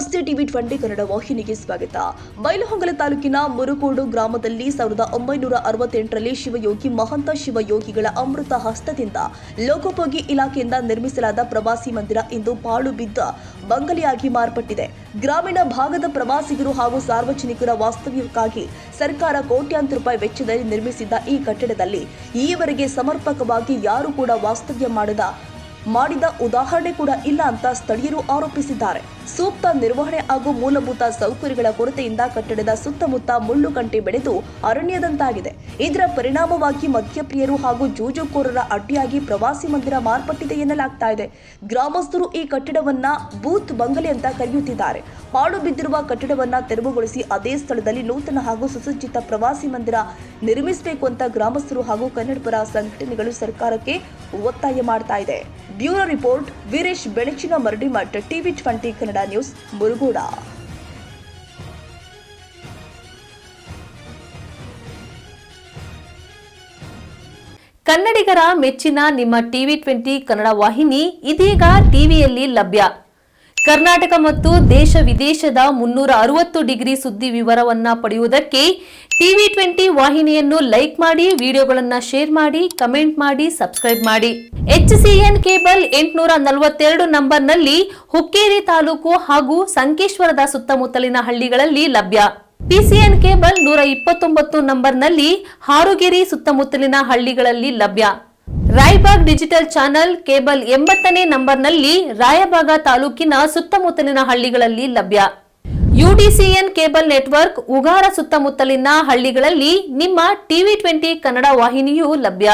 ನಮಸ್ತೆ ಟಿವಿ 20 ಕನ್ನಡ ವಾಹಿನಿಗೆ ಸ್ವಾಗತ. ಬೈಲಹೊಂಗಲ ತಾಲೂಕಿನ ಮುರುಗೋಡು ಗ್ರಾಮದಲ್ಲಿ 1968ರಲ್ಲಿ ಶಿವಯೋಗಿ ಮಹಂತ ಶಿವಯೋಗಿಗಳ ಅಮೃತ ಹಸ್ತದಿಂದ ಲೋಕೋಪಯೋಗಿ ಇಲಾಖೆಯಿಂದ ನಿರ್ಮಿಸಲಾದ ಪ್ರವಾಸಿ ಮಂದಿರ ಇಂದು ಪಾಳು ಬಿದ್ದ ಬಂಗಲೆಯಾಗಿ ಮಾರ್ಪಟ್ಟಿದೆ. ಗ್ರಾಮೀಣ ಭಾಗದ ಪ್ರವಾಸಿಗರು ಹಾಗೂ ಸಾರ್ವಜನಿಕರ ವಾಸ್ತವ್ಯಕ್ಕಾಗಿ ಸರ್ಕಾರ ಕೋಟ್ಯಾಂತರ ರೂಪಾಯಿ ವೆಚ್ಚದಲ್ಲಿ ನಿರ್ಮಿಸಿದ್ದ ಈ ಕಟ್ಟಡದಲ್ಲಿ ಈವರೆಗೆ ಸಮರ್ಪಕವಾಗಿ ಯಾರು ಕೂಡ ವಾಸ್ತವ್ಯ ಮಾಡಿದ ಉದಾಹರಣೆ ಕೂಡ ಇಲ್ಲ ಅಂತ ಸ್ಥಳೀಯರು ಆರೋಪಿಸಿದ್ದಾರೆ. ಸೂಕ್ತ ನಿರ್ವಹಣೆ ಹಾಗೂ ಮೂಲಭೂತ ಸೌಕರ್ಯಗಳ ಕೊರತೆಯಿಂದ ಕಟ್ಟಡದ ಸುತ್ತಮುತ್ತ ಮುಳ್ಳುಗಂಟೆ ಬೆಳೆದು ಅರಣ್ಯದಂತಾಗಿದೆ. ಇದರ ಪರಿಣಾಮವಾಗಿ ಮದ್ಯಪ್ರಿಯರು ಹಾಗೂ ಜೂಜುಕೋರರ ಅಡ್ಡಿಯಾಗಿ ಪ್ರವಾಸಿ ಮಂದಿರ ಮಾರ್ಪಟ್ಟಿದೆ ಎನ್ನಲಾಗ್ತಾ ಇದೆ. ಗ್ರಾಮಸ್ಥರು ಈ ಕಟ್ಟಡವನ್ನ ಬೂತ್ ಬಂಗಲೆ ಅಂತ ಕರೆಯುತ್ತಿದ್ದಾರೆ. ಪಾಳು ಬಿದ್ದಿರುವ ಕಟ್ಟಡವನ್ನ ತೆರವುಗೊಳಿಸಿ ಅದೇ ಸ್ಥಳದಲ್ಲಿ ನೂತನ ಹಾಗೂ ಸುಸಜ್ಜಿತ ಪ್ರವಾಸಿ ಮಂದಿರ ನಿರ್ಮಿಸಬೇಕು ಅಂತ ಗ್ರಾಮಸ್ಥರು ಹಾಗೂ ಕನ್ನಡಪರ ಸಂಘಟನೆಗಳು ಸರ್ಕಾರಕ್ಕೆ ಒತ್ತಾಯ ಮಾಡ್ತಾ ಇದೆ. Bureau report Veeresh Belachina Maradimath, TV 20 Kannada news, Murgod. ಕನ್ನಡಿಗರ ಮೆಚ್ಚಿನ ನಿಮ್ಮ ಟಿವಿ 20 ಕನ್ನಡ ವಾಹಿನಿ ಇದೀಗ ಟಿವಿಯಲ್ಲಿ ಲಭ್ಯ. ಕರ್ನಾಟಕ ಮತ್ತು ದೇಶ ವಿದೇಶದ 360 ಡಿಗ್ರಿ ಸುದ್ದಿ ವಿವರವನ್ನ ಪಡೆಯುವುದಕ್ಕೆ ಟಿವಿ 20 ವಾಹಿನಿಯನ್ನು ಲೈಕ್ ಮಾಡಿ, ವಿಡಿಯೋಗಳನ್ನು ಶೇರ್ ಮಾಡಿ, ಕಮೆಂಟ್ ಮಾಡಿ, ಸಬ್ಸ್ಕ್ರೈಬ್ ಮಾಡಿ. HCN ಕೇಬಲ್ 842 ನಂಬರ್ನಲ್ಲಿ ಹುಕ್ಕೇರಿ ತಾಲೂಕು ಹಾಗೂ ಸಂಕೇಶ್ವರದ ಸುತ್ತಮುತ್ತಲಿನ ಹಳ್ಳಿಗಳಲ್ಲಿ ಲಭ್ಯ. PCN ಕೇಬಲ್ 129 ನಂಬರ್ನಲ್ಲಿ ಹಾರುಗೆರೆ ಸುತ್ತಮುತ್ತಲಿನ ಹಳ್ಳಿಗಳಲ್ಲಿ ಲಭ್ಯ. ರಾಯಬಾಗ್ ಡಿಜಿಟಲ್ ಚಾನೆಲ್ ಕೇಬಲ್ 80ನೇ ನಂಬರ್ನಲ್ಲಿ ರಾಯಬಾಗ ತಾಲೂಕಿನ ಸುತ್ತಮುತ್ತಲಿನ ಹಳ್ಳಿಗಳಲ್ಲಿ ಲಭ್ಯ. UDCN ಕೇಬಲ್ ನೆಟ್ವರ್ಕ್ ಉಗಾರ ಸುತ್ತಮುತ್ತಲಿನ ಹಳ್ಳಿಗಳಲ್ಲಿ ನಿಮ್ಮ ಟಿವಿ 20 ಕನ್ನಡ ವಾಹಿನಿಯೂ ಲಭ್ಯ.